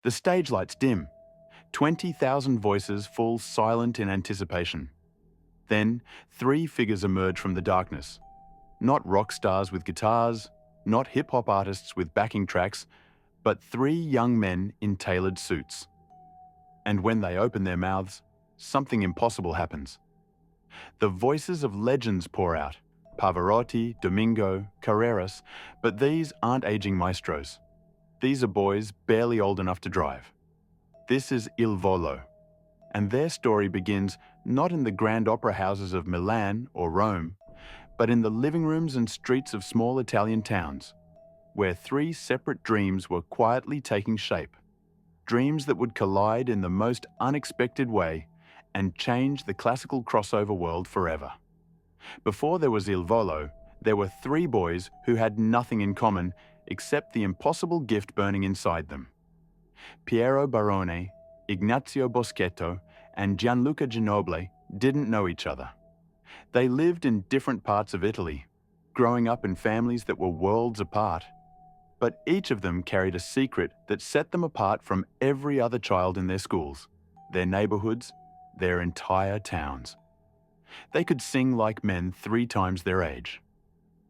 The stage lights dim. 20,000 voices fall silent in anticipation. Then, three figures emerge from the darkness. Not rock stars with guitars, not hip-hop artists with backing tracks, but three young men in tailored suits. And when they open their mouths, something impossible happens. The voices of legends pour out, Pavarotti, Domingo, Carreras, but these aren't aging maestros. These are boys barely old enough to drive. This is Ilvolo, and their story begins not in the grand opera houses of Milan or Rome, but in the living rooms and streets of small Italian towns, where three separate dreams were quietly taking shape. Dreams that would collide in the most unexpected way and change the classical crossover world forever. Before there was Ilvolo, there were three boys who had nothing in common except the impossible gift burning inside them. Piero Barone, Ignazio Boschetto, and Gianluca Ginobili didn't know each other. They lived in different parts of Italy, growing up in families that were worlds apart. But each of them carried a secret that set them apart from every other child in their schools, their neighborhoods, their entire towns. They could sing like men 3 times their age.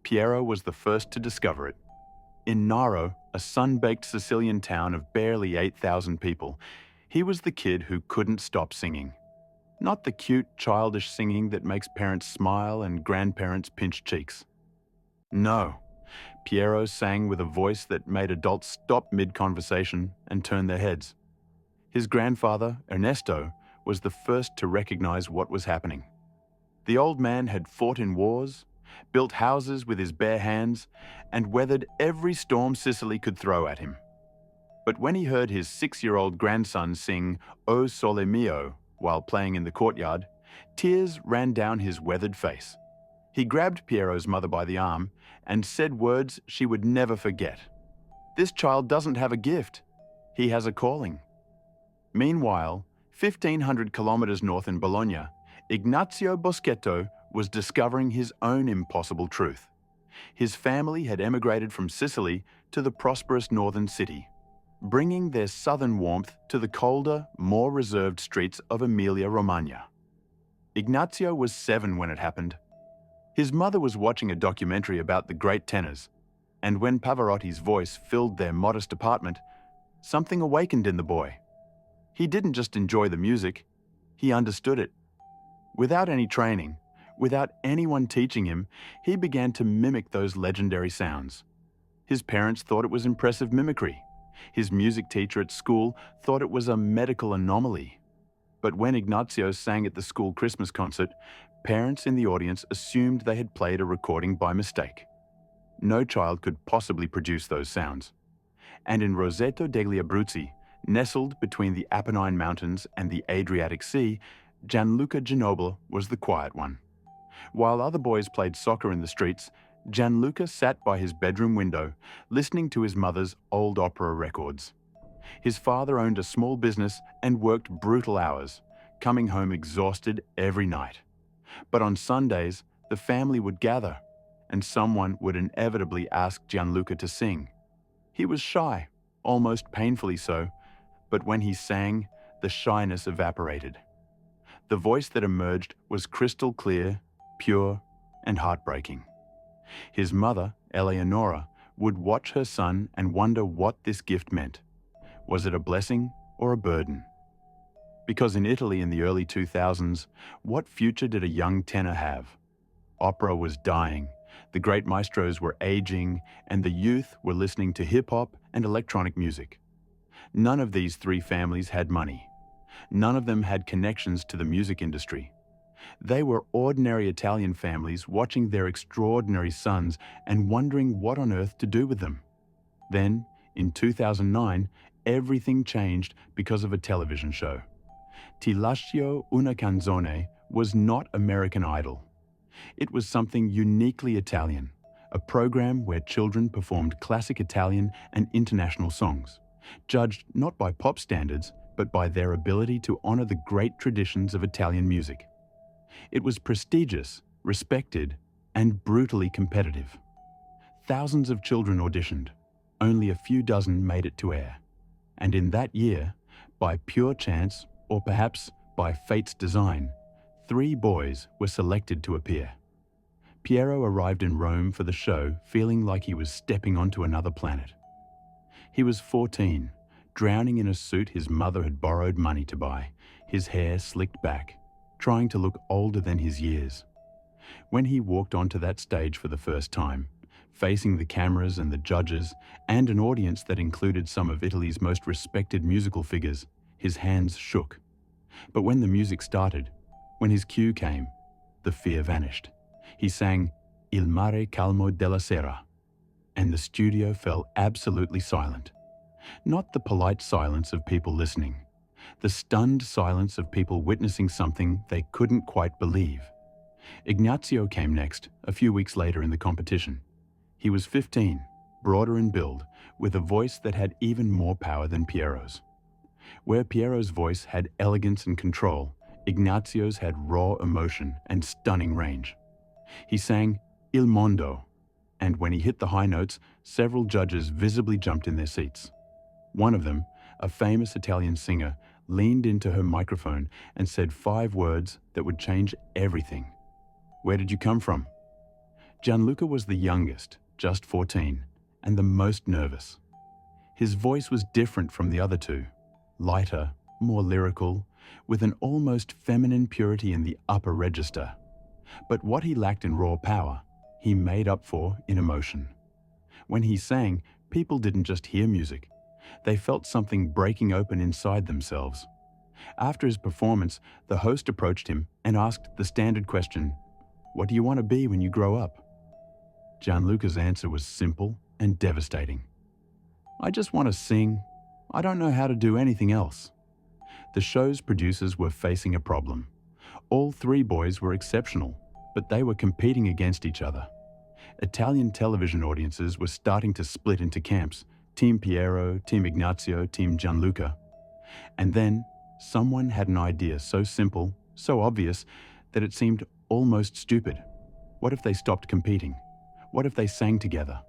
Piero was the first to discover it. In Naro, a sun-baked Sicilian town of barely 8,000 people, he was the kid who couldn't stop singing. Not the cute, childish singing that makes parents smile and grandparents pinch cheeks. No, Piero sang with a voice that made adults stop mid-conversation and turn their heads. His grandfather, Ernesto, was the first to recognize what was happening. The old man had fought in wars, built houses with his bare hands, and weathered every storm Sicily could throw at him. But when he heard his 6-year-old grandson sing O Sole Mio while playing in the courtyard, tears ran down his weathered face. He grabbed Piero's mother by the arm and said words she would never forget. "This child doesn't have a gift. He has a calling." Meanwhile, 1,500 kilometers north in Bologna, Ignazio Boschetto was discovering his own impossible truth. His family had emigrated from Sicily to the prosperous northern city, bringing their southern warmth to the colder, more reserved streets of Emilia-Romagna. Ignazio was 7 when it happened. His mother was watching a documentary about the great tenors, and when Pavarotti's voice filled their modest apartment, something awakened in the boy. He didn't just enjoy the music, he understood it. Without any training, without anyone teaching him, he began to mimic those legendary sounds. His parents thought it was impressive mimicry. His music teacher at school thought it was a medical anomaly. But when Ignazio sang at the school Christmas concert, parents in the audience assumed they had played a recording by mistake. No child could possibly produce those sounds. And in Roseto degli Abruzzi, nestled between the Apennine Mountains and the Adriatic Sea, Gianluca Ginobili was the quiet one. While other boys played soccer in the streets, Gianluca sat by his bedroom window, listening to his mother's old opera records. His father owned a small business and worked brutal hours, coming home exhausted every night. But on Sundays, the family would gather, and someone would inevitably ask Gianluca to sing. He was shy, almost painfully so, but when he sang, the shyness evaporated. The voice that emerged was crystal clear, pure, and heartbreaking. His mother, Eleonora, would watch her son and wonder what this gift meant. Was it a blessing or a burden? Because in Italy in the early 2000s, what future did a young tenor have? Opera was dying, the great maestros were aging, and the youth were listening to hip-hop and electronic music. None of these 3 families had money. None of them had connections to the music industry. They were ordinary Italian families watching their extraordinary sons and wondering what on earth to do with them. Then, in 2009, everything changed because of a television show. Ti lascio una canzone was not American Idol. It was something uniquely Italian, a program where children performed classic Italian and international songs, judged not by pop standards, but by their ability to honor the great traditions of Italian music. It was prestigious, respected, and brutally competitive. Thousands of children auditioned. Only a few dozen made it to air. And in that year, by pure chance, or perhaps by fate's design, 3 boys were selected to appear. Piero arrived in Rome for the show feeling like he was stepping onto another planet. He was 14, drowning in a suit his mother had borrowed money to buy, his hair slicked back, trying to look older than his years. When he walked onto that stage for the first time, facing the cameras and the judges and an audience that included some of Italy's most respected musical figures, his hands shook. But when the music started, when his cue came, the fear vanished. He sang Il mare calmo della sera, and the studio fell absolutely silent. Not the polite silence of people listening, the stunned silence of people witnessing something they couldn't quite believe. Ignazio came next, a few weeks later in the competition. He was 15, broader in build, with a voice that had even more power than Piero's. Where Piero's voice had elegance and control, Ignazio's had raw emotion and stunning range. He sang Il Mondo, and when he hit the high notes, several judges visibly jumped in their seats. One of them, a famous Italian singer, leaned into her microphone and said 5 words that would change everything. "Where did you come from?" Gianluca was the youngest, just 14, and the most nervous. His voice was different from the other 2, lighter, more lyrical, with an almost feminine purity in the upper register. But what he lacked in raw power, he made up for in emotion. When he sang, people didn't just hear music. They felt something breaking open inside themselves. After his performance, the host approached him and asked the standard question, "What do you want to be when you grow up?" Gianluca's answer was simple and devastating. "I just want to sing. I don't know how to do anything else." The show's producers were facing a problem. All 3 boys were exceptional, but they were competing against each other. Italian television audiences were starting to split into camps, Team Piero, Team Ignazio, Team Gianluca. And then, someone had an idea so simple, so obvious, that it seemed almost stupid. What if they stopped competing? What if they sang together?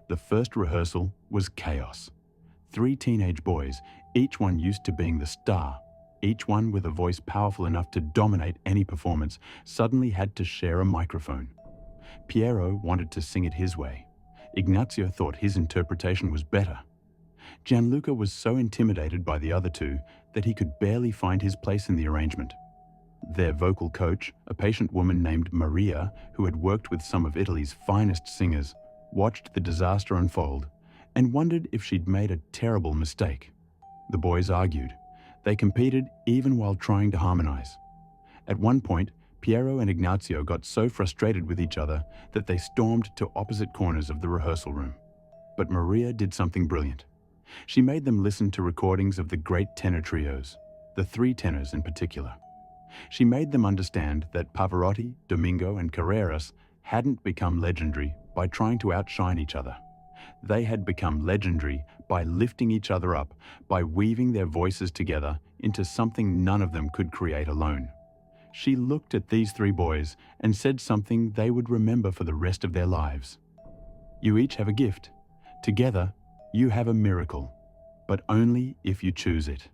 The first rehearsal was chaos. 3 teenage boys, each one used to being the star, each one with a voice powerful enough to dominate any performance, suddenly had to share a microphone. Piero wanted to sing it his way. Ignazio thought his interpretation was better. Gianluca was so intimidated by the other 2 that he could barely find his place in the arrangement. Their vocal coach, a patient woman named Maria, who had worked with some of Italy's finest singers, watched the disaster unfold and wondered if she'd made a terrible mistake. The boys argued. They competed even while trying to harmonize. At one point, Piero and Ignazio got so frustrated with each other that they stormed to opposite corners of the rehearsal room. But Maria did something brilliant. She made them listen to recordings of the great tenor trios, the 3 tenors in particular. She made them understand that Pavarotti, Domingo, and Carreras hadn't become legendary by trying to outshine each other. They had become legendary by lifting each other up, by weaving their voices together into something none of them could create alone. She looked at these 3 boys and said something they would remember for the rest of their lives. "You each have a gift. Together, you have a miracle, but only if you choose it."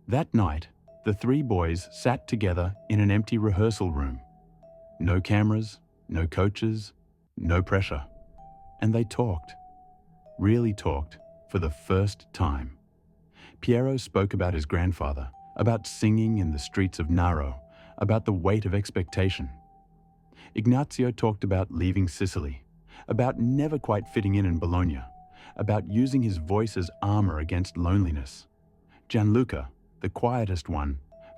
That night, the 3 boys sat together in an empty rehearsal room. No cameras, no coaches, no pressure. And they talked, really talked, for the first time. Piero spoke about his grandfather, about singing in the streets of Naro, about the weight of expectation. Ignazio talked about leaving Sicily, about never quite fitting in Bologna, about using his voice as armor against loneliness. Gianluca, the quietest one,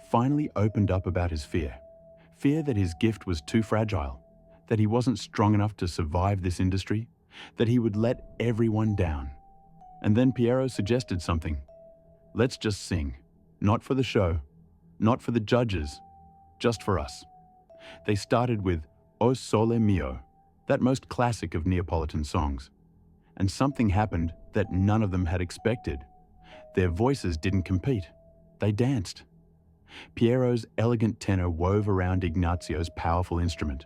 finally opened up about his fear that his gift was too fragile, that he wasn't strong enough to survive this industry, that he would let everyone down. And then Piero suggested something. "Let's just sing, not for the show, not for the judges, just for us." They started with O Sole Mio, that most classic of Neapolitan songs. And something happened that none of them had expected. Their voices didn't compete. They danced. Piero's elegant tenor wove around Ignazio's powerful instrument.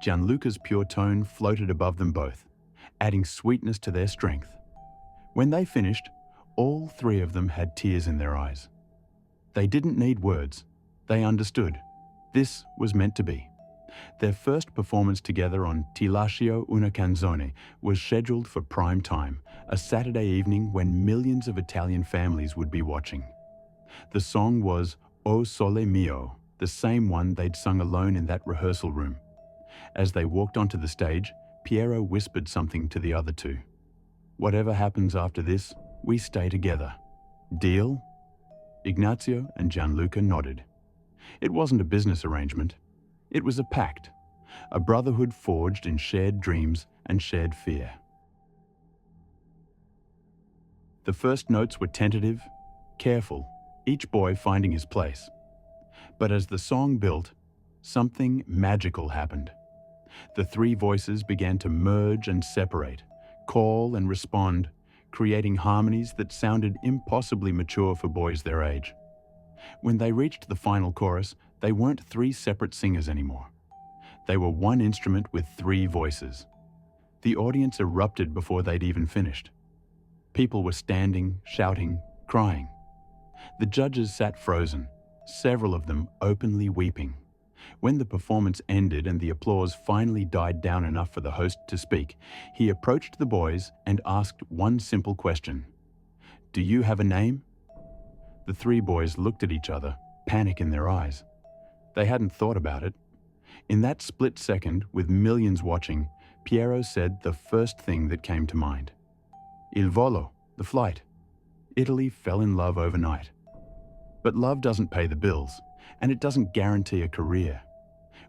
Gianluca's pure tone floated above them both, adding sweetness to their strength. When they finished, All three of them had tears in their eyes. They didn't need words. They understood. This was meant to be. Their first performance together on Ti lascio una canzone was scheduled for prime time, a Saturday evening when millions of Italian families would be watching. The song was O Sole Mio, the same one they'd sung alone in that rehearsal room. As they walked onto the stage, Piero whispered something to the other two. "Whatever happens after this, we stay together. Deal?" Ignazio and Gianluca nodded. It wasn't a business arrangement. It was a pact, a brotherhood forged in shared dreams and shared fear. The first notes were tentative, careful, each boy finding his place. But as the song built, something magical happened. The three voices began to merge and separate, call and respond, creating harmonies that sounded impossibly mature for boys their age. When they reached the final chorus, they weren't three separate singers anymore. They were one instrument with three voices. The audience erupted before they'd even finished. People were standing, shouting, crying. The judges sat frozen, several of them openly weeping. When the performance ended and the applause finally died down enough for the host to speak, he approached the boys and asked one simple question. "Do you have a name?" The three boys looked at each other, panic in their eyes. They hadn't thought about it. In that split second, with millions watching, Piero said the first thing that came to mind. "Ilvolo, the flight." Italy fell in love overnight. But love doesn't pay the bills, and it doesn't guarantee a career.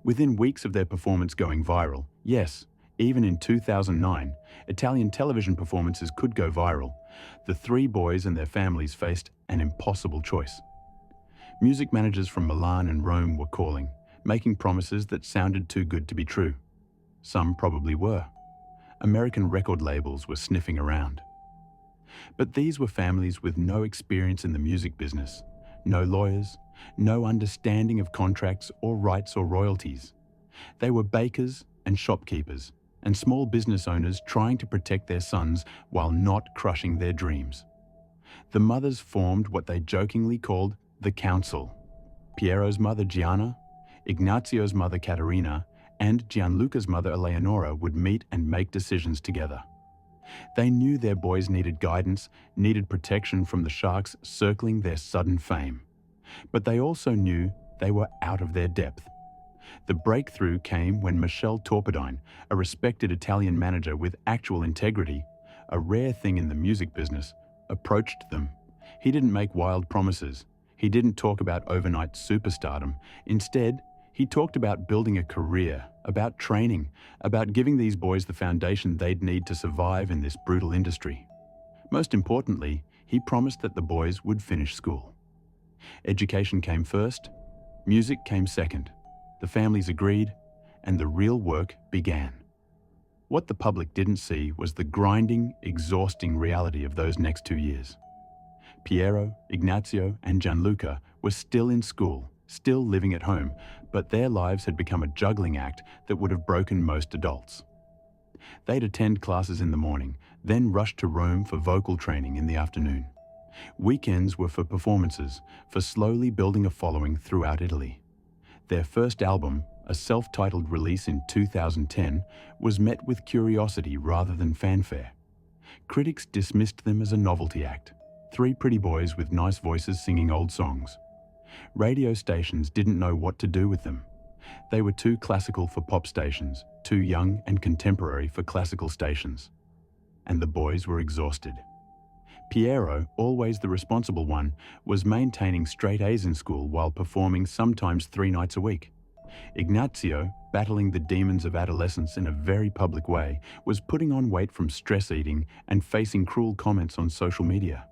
Within weeks of their performance going viral, yes, even in 2009, Italian television performances could go viral. The three boys and their families faced an impossible choice. Music managers from Milan and Rome were calling, making promises that sounded too good to be true. Some probably were. American record labels were sniffing around. But these were families with no experience in the music business, no lawyers, no understanding of contracts or rights or royalties. They were bakers and shopkeepers and small business owners trying to protect their sons while not crushing their dreams. The mothers formed what they jokingly called the Council. Piero's mother Gianna, Ignazio's mother Caterina, and Gianluca's mother Eleonora would meet and make decisions together. They knew their boys needed guidance, needed protection from the sharks circling their sudden fame. But they also knew they were out of their depth. The breakthrough came when Michel Torpedine, a respected Italian manager with actual integrity, a rare thing in the music business, approached them. He didn't make wild promises. He didn't talk about overnight superstardom. Instead, he talked about building a career, about training, about giving these boys the foundation they'd need to survive in this brutal industry. Most importantly, he promised that the boys would finish school. Education came first, music came second. The families agreed, and the real work began. What the public didn't see was the grinding, exhausting reality of those next 2 years. Piero, Ignazio, and Gianluca were still in school, still living at home, but their lives had become a juggling act that would have broken most adults. They'd attend classes in the morning, then rush to Rome for vocal training in the afternoon. Weekends were for performances, for slowly building a following throughout Italy. Their first album, a self-titled release in 2010, was met with curiosity rather than fanfare. Critics dismissed them as a novelty act, three pretty boys with nice voices singing old songs. Radio stations didn't know what to do with them. They were too classical for pop stations, too young and contemporary for classical stations. And the boys were exhausted. Piero, always the responsible one, was maintaining straight A's in school while performing sometimes 3 nights a week. Ignazio, battling the demons of adolescence in a very public way, was putting on weight from stress eating and facing cruel comments on social media.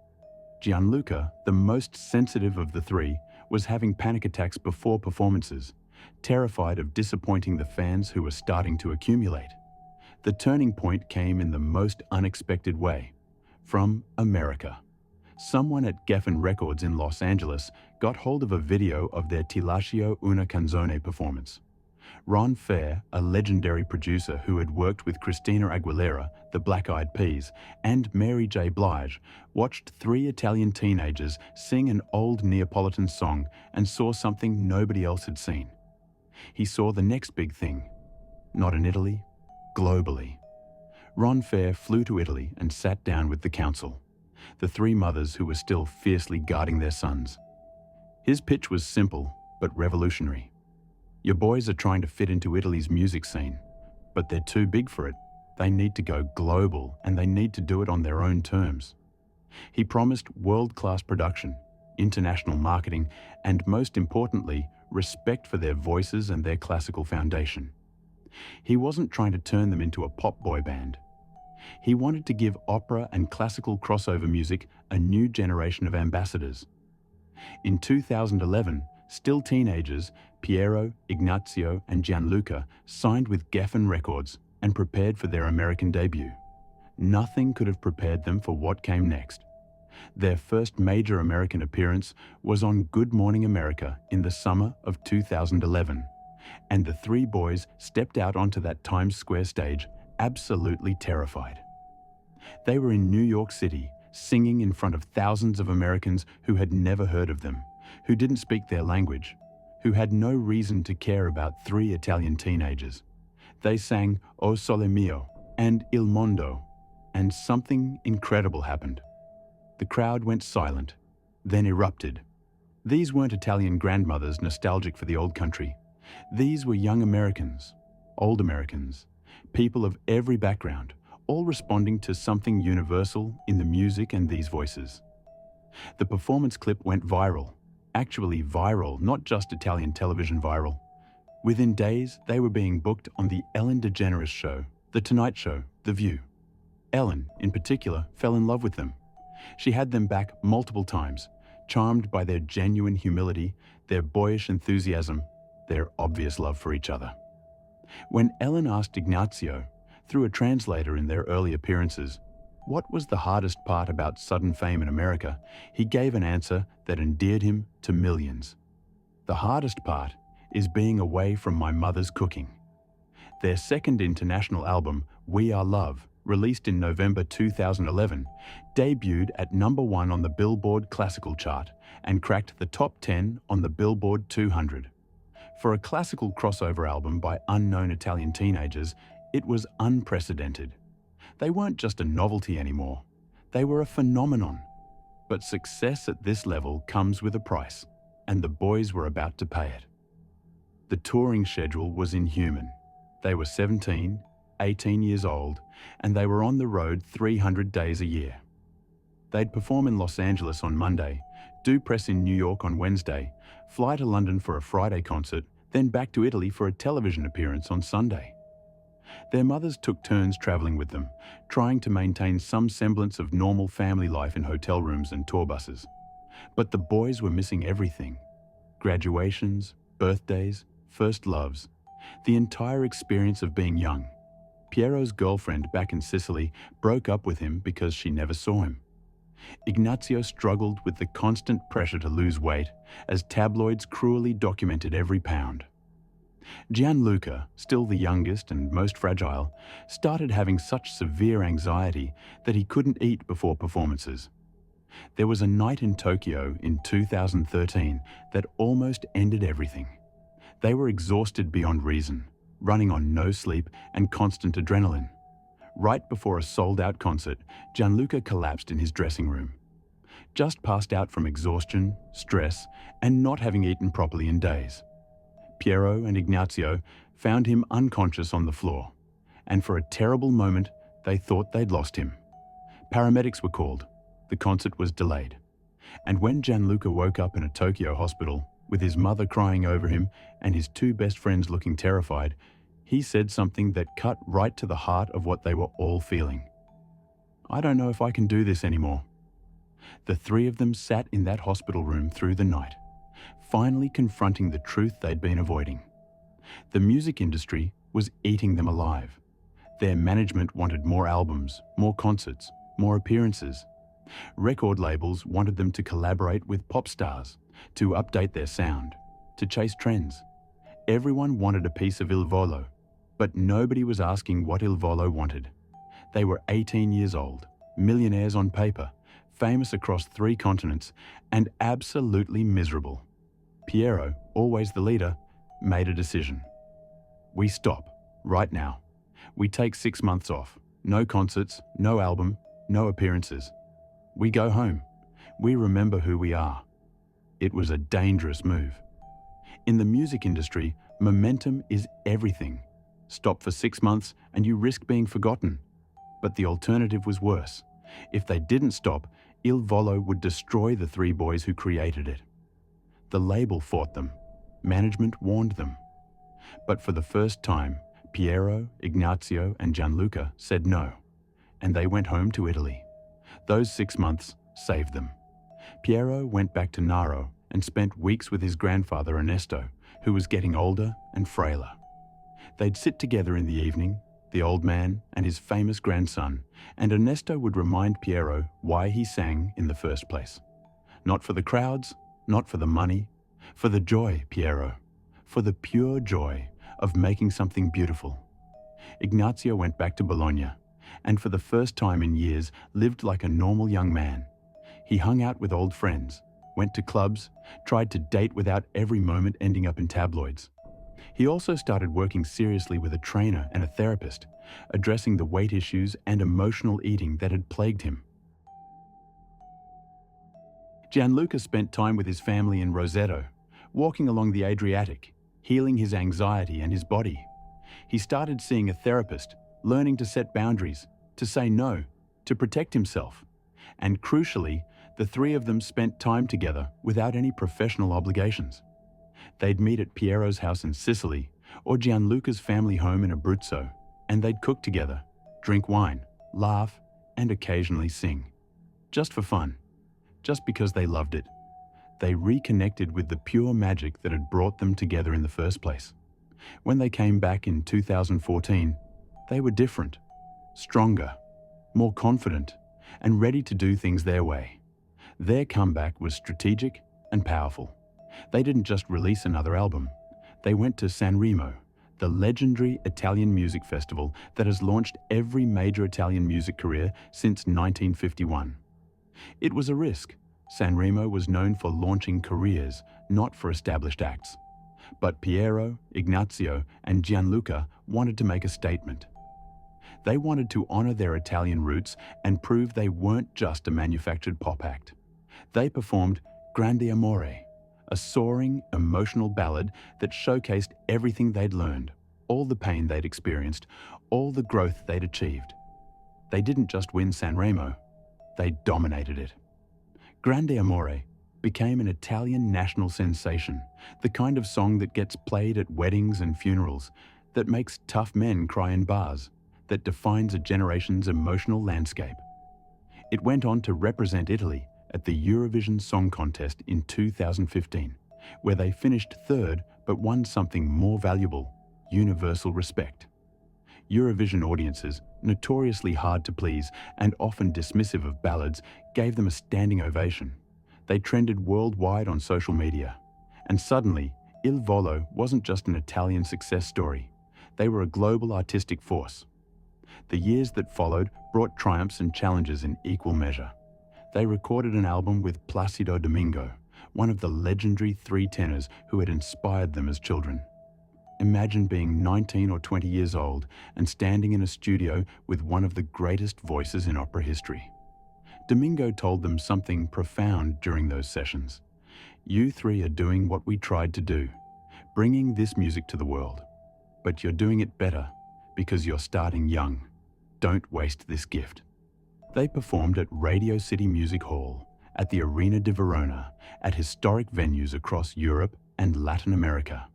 Gianluca, the most sensitive of the three, was having panic attacks before performances, terrified of disappointing the fans who were starting to accumulate. The turning point came in the most unexpected way. From America. Someone at Geffen Records in Los Angeles got hold of a video of their Ti lascio una canzone performance. Ron Fair, a legendary producer who had worked with Christina Aguilera, the Black Eyed Peas, and Mary J. Blige, watched three Italian teenagers sing an old Neapolitan song and saw something nobody else had seen. He saw the next big thing. Not in Italy, globally. Ron Fair flew to Italy and sat down with the council, the three mothers who were still fiercely guarding their sons. His pitch was simple, but revolutionary. Your boys are trying to fit into Italy's music scene, but they're too big for it. They need to go global, and they need to do it on their own terms. He promised world-class production, international marketing, and most importantly, respect for their voices and their classical foundation. He wasn't trying to turn them into a pop boy band. He wanted to give opera and classical crossover music a new generation of ambassadors. In 2011, still teenagers, Piero, Ignazio, and Gianluca signed with Geffen Records and prepared for their American debut. Nothing could have prepared them for what came next. Their first major American appearance was on Good Morning America in the summer of 2011, and the three boys stepped out onto that Times Square stage absolutely terrified. They were in New York City, singing in front of thousands of Americans who had never heard of them, who didn't speak their language, who had no reason to care about three Italian teenagers. They sang O Sole Mio and Il Mondo, and something incredible happened. The crowd went silent, then erupted. These weren't Italian grandmothers nostalgic for the old country. These were young Americans, old Americans, people of every background, all responding to something universal in the music and these voices. The performance clip went viral. Actually viral, not just Italian television viral. Within days, they were being booked on the Ellen DeGeneres Show, The Tonight Show, The View. Ellen, in particular, fell in love with them. She had them back multiple times, charmed by their genuine humility, their boyish enthusiasm, their obvious love for each other. When Ellen asked Ignazio, through a translator in their early appearances, what was the hardest part about sudden fame in America, he gave an answer that endeared him to millions. The hardest part is being away from my mother's cooking. Their second international album, We Are Love, released in November 2011, debuted at #1 on the Billboard Classical chart and cracked the top 10 on the Billboard 200. For a classical crossover album by unknown Italian teenagers, it was unprecedented. They weren't just a novelty anymore. They were a phenomenon. But success at this level comes with a price, and the boys were about to pay it. The touring schedule was inhuman. They were 17, 18 years old, and they were on the road 300 days a year. They'd perform in Los Angeles on Monday, do press in New York on Wednesday, fly to London for a Friday concert, then back to Italy for a television appearance on Sunday. Their mothers took turns traveling with them, trying to maintain some semblance of normal family life in hotel rooms and tour buses. But the boys were missing everything. Graduations, birthdays, first loves, the entire experience of being young. Piero's girlfriend back in Sicily broke up with him because she never saw him. Ignazio struggled with the constant pressure to lose weight as tabloids cruelly documented every pound. Gianluca, still the youngest and most fragile, started having such severe anxiety that he couldn't eat before performances. There was a night in Tokyo in 2013 that almost ended everything. They were exhausted beyond reason, running on no sleep and constant adrenaline. Right before a sold-out concert, Gianluca collapsed in his dressing room. Just passed out from exhaustion, stress, and not having eaten properly in days. Piero and Ignazio found him unconscious on the floor, and for a terrible moment, they thought they'd lost him. Paramedics were called. The concert was delayed. And when Gianluca woke up in a Tokyo hospital, with his mother crying over him and his two best friends looking terrified, he said something that cut right to the heart of what they were all feeling. "I don't know if I can do this anymore." The three of them sat in that hospital room through the night, finally confronting the truth they'd been avoiding. The music industry was eating them alive. Their management wanted more albums, more concerts, more appearances. Record labels wanted them to collaborate with pop stars, to update their sound, to chase trends. Everyone wanted a piece of ilvolo, but nobody was asking what ilvolo wanted. They were 18 years old, millionaires on paper, famous across 3 continents, and absolutely miserable. Piero, always the leader, made a decision. We stop, right now. We take 6 months off. No concerts, no album, no appearances. We go home. We remember who we are. It was a dangerous move. In the music industry, momentum is everything. Stop for 6 months and you risk being forgotten. But the alternative was worse. If they didn't stop, ilvolo would destroy the 3 boys who created it. The label fought them. Management warned them. But for the first time, Piero, Ignazio, and Gianluca said no, and they went home to Italy. Those 6 months saved them. Piero went back to Naro and spent weeks with his grandfather Ernesto, who was getting older and frailer. They'd sit together in the evening, the old man and his famous grandson, and Ernesto would remind Piero why he sang in the first place. Not for the crowds, not for the money, for the joy, Piero, for the pure joy of making something beautiful. Ignazio went back to Bologna, and for the first time in years lived like a normal young man. He hung out with old friends, went to clubs, tried to date without every moment ending up in tabloids. He also started working seriously with a trainer and a therapist, addressing the weight issues and emotional eating that had plagued him. Gianluca spent time with his family in Roseto, walking along the Adriatic, healing his anxiety and his body. He started seeing a therapist, learning to set boundaries, to say no, to protect himself. And crucially, the 3 of them spent time together without any professional obligations. They'd meet at Piero's house in Sicily or Gianluca's family home in Abruzzo, and they'd cook together, drink wine, laugh, and occasionally sing. Just for fun, just because they loved it. They reconnected with the pure magic that had brought them together in the first place. When they came back in 2014, they were different, stronger, more confident, and ready to do things their way. Their comeback was strategic and powerful. They didn't just release another album. They went to Sanremo, the legendary Italian music festival that has launched every major Italian music career since 1951. It was a risk. Sanremo was known for launching careers, not for established acts. But Piero, Ignazio, and Gianluca wanted to make a statement. They wanted to honor their Italian roots and prove they weren't just a manufactured pop act. They performed Grande Amore, a soaring, emotional ballad that showcased everything they'd learned, all the pain they'd experienced, all the growth they'd achieved. They didn't just win Sanremo, they dominated it. Grande Amore became an Italian national sensation, the kind of song that gets played at weddings and funerals, that makes tough men cry in bars, that defines a generation's emotional landscape. It went on to represent Italy at the Eurovision Song Contest in 2015, where they finished 3rd but won something more valuable: universal respect. Eurovision audiences, notoriously hard to please and often dismissive of ballads, gave them a standing ovation. They trended worldwide on social media. And suddenly, Il Volo wasn't just an Italian success story. They were a global artistic force. The years that followed brought triumphs and challenges in equal measure. They recorded an album with Placido Domingo, one of the legendary 3 tenors who had inspired them as children. Imagine being 19 or 20 years old and standing in a studio with one of the greatest voices in opera history. Domingo told them something profound during those sessions. You 3 are doing what we tried to do, bringing this music to the world. But you're doing it better because you're starting young. Don't waste this gift. They performed at Radio City Music Hall, at the Arena di Verona, at historic venues across Europe and Latin America.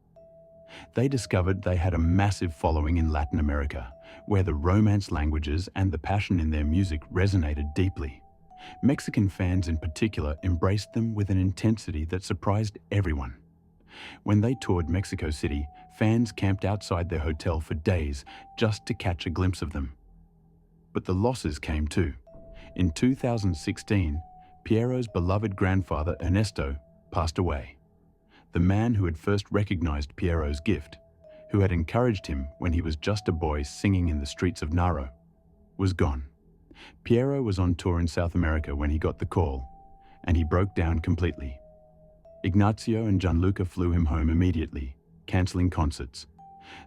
They discovered they had a massive following in Latin America, where the Romance languages and the passion in their music resonated deeply. Mexican fans in particular embraced them with an intensity that surprised everyone. When they toured Mexico City, fans camped outside their hotel for days just to catch a glimpse of them. But the losses came too. In 2016, Piero's beloved grandfather Ernesto passed away. the man who had first recognized Piero's gift, who had encouraged him when he was just a boy singing in the streets of Naro, was gone. Piero was on tour in South America when he got the call, and he broke down completely. Ignazio and Gianluca flew him home immediately, cancelling concerts.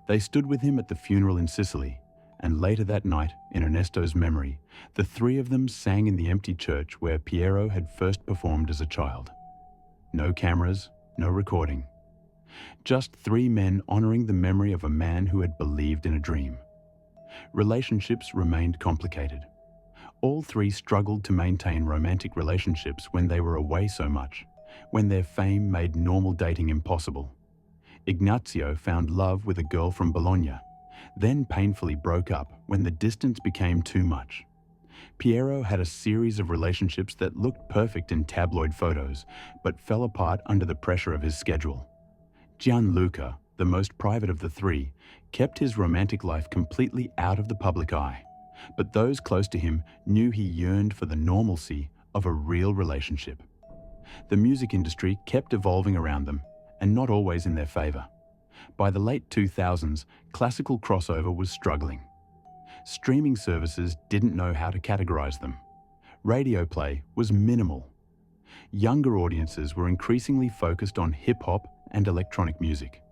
They stood with him at the funeral in Sicily, and later that night, in Ernesto's memory, the three of them sang in the empty church where Piero had first performed as a child. No cameras, no recording. Just three men honoring the memory of a man who had believed in a dream. Relationships remained complicated. All three struggled to maintain romantic relationships when they were away so much, when their fame made normal dating impossible. Ignazio found love with a girl from Bologna, then painfully broke up when the distance became too much. Piero had a series of relationships that looked perfect in tabloid photos, but fell apart under the pressure of his schedule. Gianluca, the most private of the three, kept his romantic life completely out of the public eye, but those close to him knew he yearned for the normalcy of a real relationship. The music industry kept evolving around them, and not always in their favor. By the late 2000s, classical crossover was struggling. Streaming services didn't know how to categorize them. Radio play was minimal. Younger audiences were increasingly focused on hip-hop and electronic music.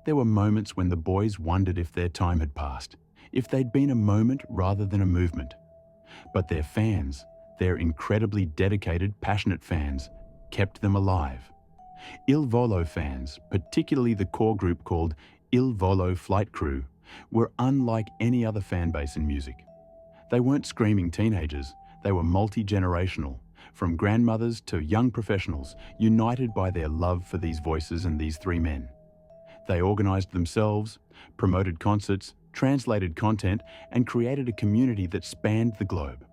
There were moments when the boys wondered if their time had passed, if they'd been a moment rather than a movement. But their fans, their incredibly dedicated, passionate fans, kept them alive. Ilvolo fans, particularly the core group called Ilvolo Flight Crew, were unlike any other fan base in music. They weren't screaming teenagers, they were multi-generational, from grandmothers to young professionals, united by their love for these voices and these three men. They organized themselves, promoted concerts, translated content, and created a community that spanned the globe.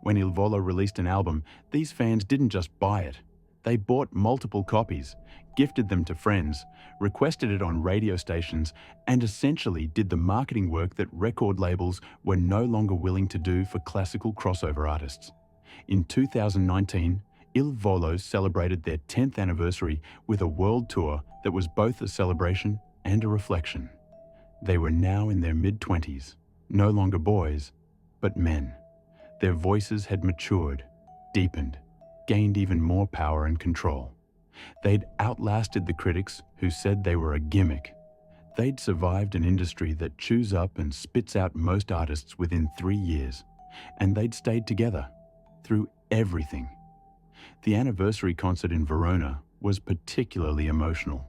When Ilvolo released an album, these fans didn't just buy it. They bought multiple copies, gifted them to friends, requested it on radio stations, and essentially did the marketing work that record labels were no longer willing to do for classical crossover artists. In 2019, Ilvolo celebrated their 10th anniversary with a world tour that was both a celebration and a reflection. They were now in their mid-20s, no longer boys, but men. Their voices had matured, deepened, gained even more power and control. They'd outlasted the critics who said they were a gimmick. They'd survived an industry that chews up and spits out most artists within 3 years, and they'd stayed together through everything. The anniversary concert in Verona was particularly emotional.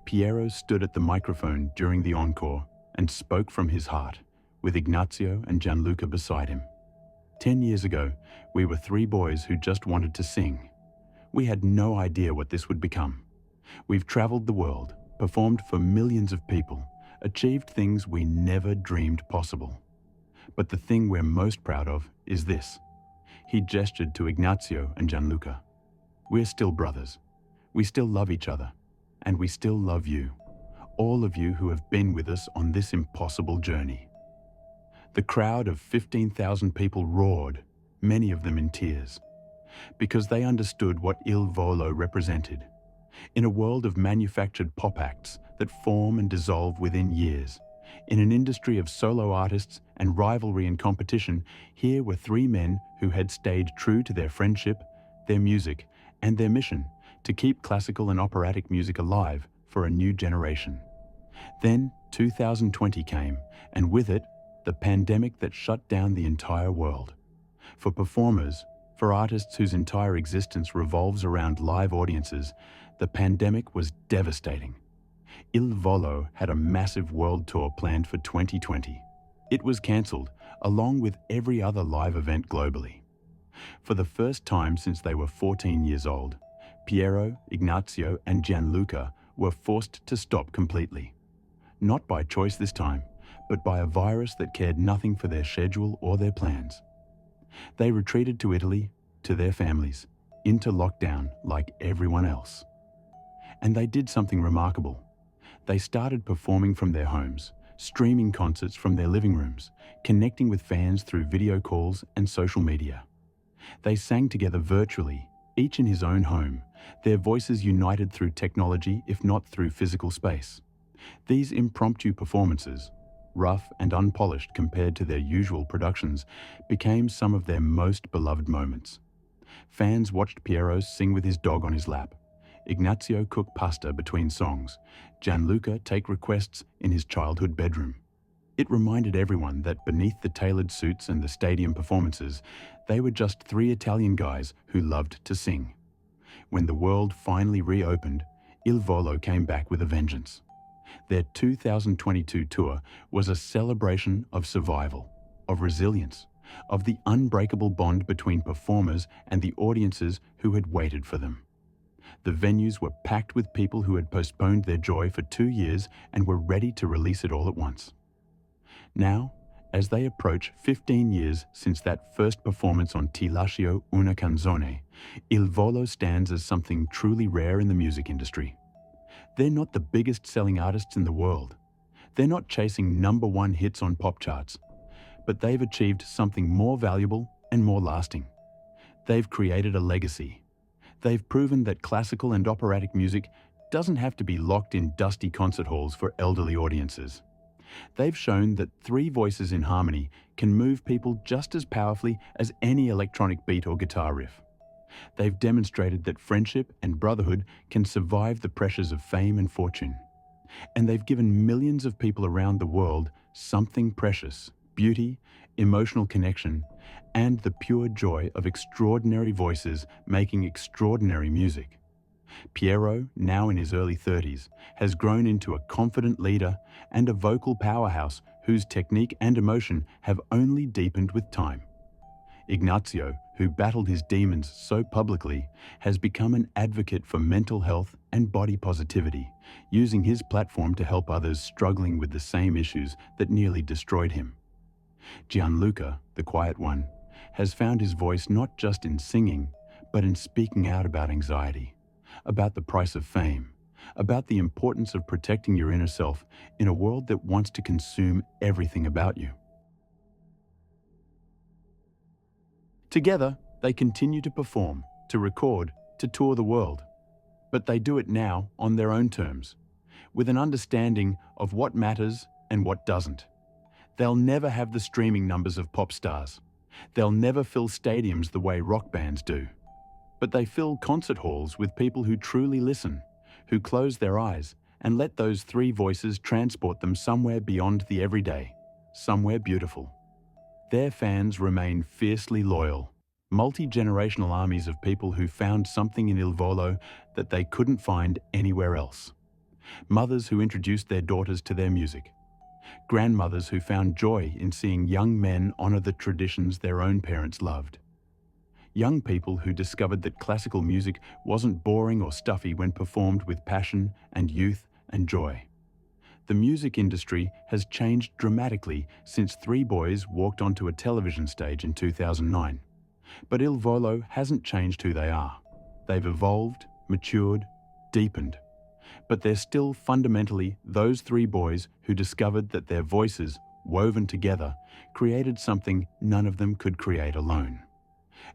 Piero stood at the microphone during the encore and spoke from his heart, with Ignazio and Gianluca beside him. 10 years ago, we were three boys who just wanted to sing. We had no idea what this would become. We've traveled the world, performed for millions of people, achieved things we never dreamed possible. But the thing we're most proud of is this. He gestured to Ignazio and Gianluca. We're still brothers. We still love each other. And we still love you. All of you who have been with us on this impossible journey. The crowd of 15,000 people roared, many of them in tears, because they understood what Il Volo represented. In a world of manufactured pop acts that form and dissolve within years, in an industry of solo artists and rivalry and competition, here were three men who had stayed true to their friendship, their music, and their mission to keep classical and operatic music alive for a new generation. Then 2020 came, and with it, the pandemic that shut down the entire world. For performers, for artists whose entire existence revolves around live audiences, the pandemic was devastating. Il Volo had a massive world tour planned for 2020. It was cancelled, along with every other live event globally. For the first time since they were 14 years old, Piero, Ignazio, and Gianluca were forced to stop completely. Not by choice this time, but by a virus that cared nothing for their schedule or their plans. They retreated to Italy, to their families, into lockdown like everyone else. And they did something remarkable. They started performing from their homes, streaming concerts from their living rooms, connecting with fans through video calls and social media. They sang together virtually, each in his own home, Their voices united through technology, if not through physical space. These impromptu performances, rough and unpolished compared to their usual productions, became some of their most beloved moments. Fans watched Piero sing with his dog on his lap, Ignazio cook pasta between songs, Gianluca take requests in his childhood bedroom. It reminded everyone that beneath the tailored suits and the stadium performances, they were just three Italian guys who loved to sing. When the world finally reopened, Ilvolo came back with a vengeance. Their 2022 tour was a celebration of survival, of resilience, of the unbreakable bond between performers and the audiences who had waited for them. The venues were packed with people who had postponed their joy for 2 years and were ready to release it all at once. Now, as they approach 15 years since that first performance on Ti lascio una canzone, Il Volo stands as something truly rare in the music industry. They're not the biggest selling artists in the world. They're not chasing #1 hits on pop charts. But they've achieved something more valuable and more lasting. They've created a legacy. They've proven that classical and operatic music doesn't have to be locked in dusty concert halls for elderly audiences. They've shown that three voices in harmony can move people just as powerfully as any electronic beat or guitar riff. They've demonstrated that friendship and brotherhood can survive the pressures of fame and fortune. And they've given millions of people around the world something precious: beauty, emotional connection, and the pure joy of extraordinary voices making extraordinary music. Piero, now in his early 30s, has grown into a confident leader and a vocal powerhouse whose technique and emotion have only deepened with time. Ignazio, who battled his demons so publicly, has become an advocate for mental health and body positivity, using his platform to help others struggling with the same issues that nearly destroyed him. Gianluca, the quiet one, has found his voice not just in singing, but in speaking out about anxiety, about the price of fame, about the importance of protecting your inner self in a world that wants to consume everything about you. Together, they continue to perform, to record, to tour the world. But they do it now on their own terms, with an understanding of what matters and what doesn't. They'll never have the streaming numbers of pop stars. They'll never fill stadiums the way rock bands do. But they fill concert halls with people who truly listen, who close their eyes and let those three voices transport them somewhere beyond the everyday, somewhere beautiful. Their fans remain fiercely loyal, multi-generational armies of people who found something in Il Volo that they couldn't find anywhere else. Mothers who introduced their daughters to their music. Grandmothers who found joy in seeing young men honor the traditions their own parents loved. Young people who discovered that classical music wasn't boring or stuffy when performed with passion and youth and joy. The music industry has changed dramatically since three boys walked onto a television stage in 2009. But Il Volo hasn't changed who they are. They've evolved, matured, deepened. But they're still fundamentally those three boys who discovered that their voices, woven together, created something none of them could create alone.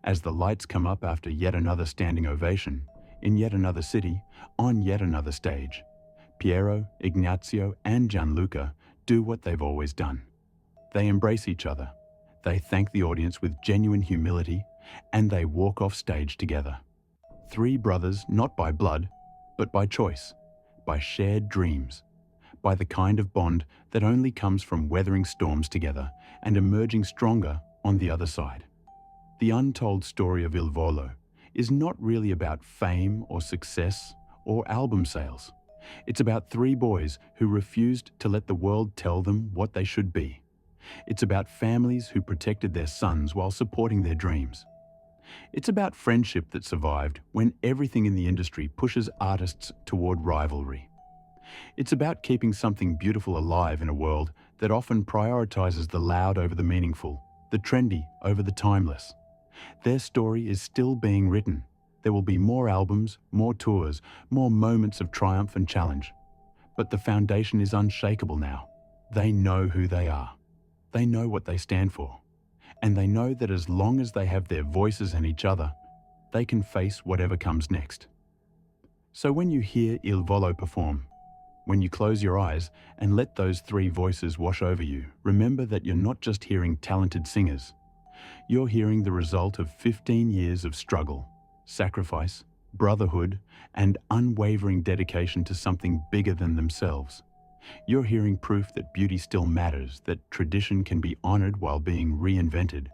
As the lights come up after yet another standing ovation, in yet another city, on yet another stage, Piero, Ignazio, and Gianluca do what they've always done. They embrace each other, they thank the audience with genuine humility, and they walk off stage together. Three brothers not by blood, but by choice, by shared dreams, by the kind of bond that only comes from weathering storms together and emerging stronger on the other side. The untold story of Il Volo is not really about fame or success or album sales. It's about three boys who refused to let the world tell them what they should be. It's about families who protected their sons while supporting their dreams. It's about friendship that survived when everything in the industry pushes artists toward rivalry. It's about keeping something beautiful alive in a world that often prioritizes the loud over the meaningful, the trendy over the timeless. Their story is still being written. There will be more albums, more tours, more moments of triumph and challenge. But the foundation is unshakable now. They know who they are. They know what they stand for. And they know that as long as they have their voices and each other, they can face whatever comes next. So when you hear ilvolo perform, when you close your eyes and let those three voices wash over you, remember that you're not just hearing talented singers. You're hearing the result of 15 years of struggle, sacrifice, brotherhood, and unwavering dedication to something bigger than themselves. You're hearing proof that beauty still matters, that tradition can be honored while being reinvented,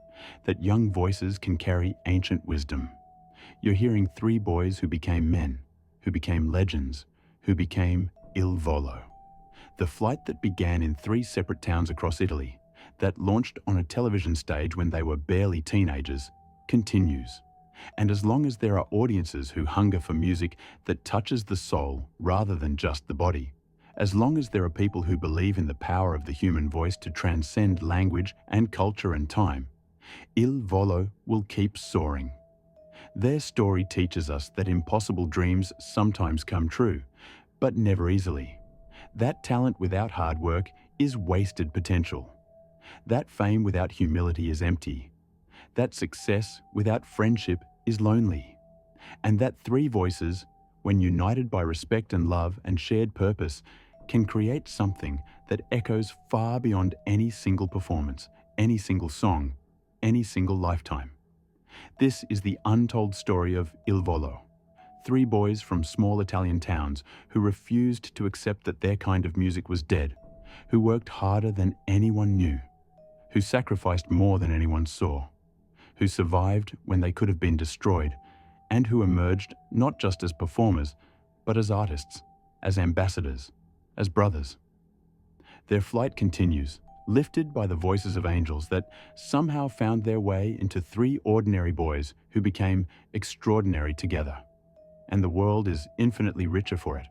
that young voices can carry ancient wisdom. You're hearing three boys who became men, who became legends, who became ilvolo. The flight that began in three separate towns across Italy, that launched on a television stage when they were barely teenagers, continues. And as long as there are audiences who hunger for music that touches the soul rather than just the body, as long as there are people who believe in the power of the human voice to transcend language and culture and time, ilvolo will keep soaring. Their story teaches us that impossible dreams sometimes come true, but never easily. That talent without hard work is wasted potential. That fame without humility is empty. That success without friendship is lonely. And that three voices, when united by respect and love and shared purpose, can create something that echoes far beyond any single performance, any single song, any single lifetime. This is the untold story of ilvolo. Three boys from small Italian towns who refused to accept that their kind of music was dead, who worked harder than anyone knew, who sacrificed more than anyone saw, who survived when they could have been destroyed, and who emerged not just as performers, but as artists, as ambassadors, as brothers. Their flight continues, lifted by the voices of angels that somehow found their way into three ordinary boys who became extraordinary together. And the world is infinitely richer for it.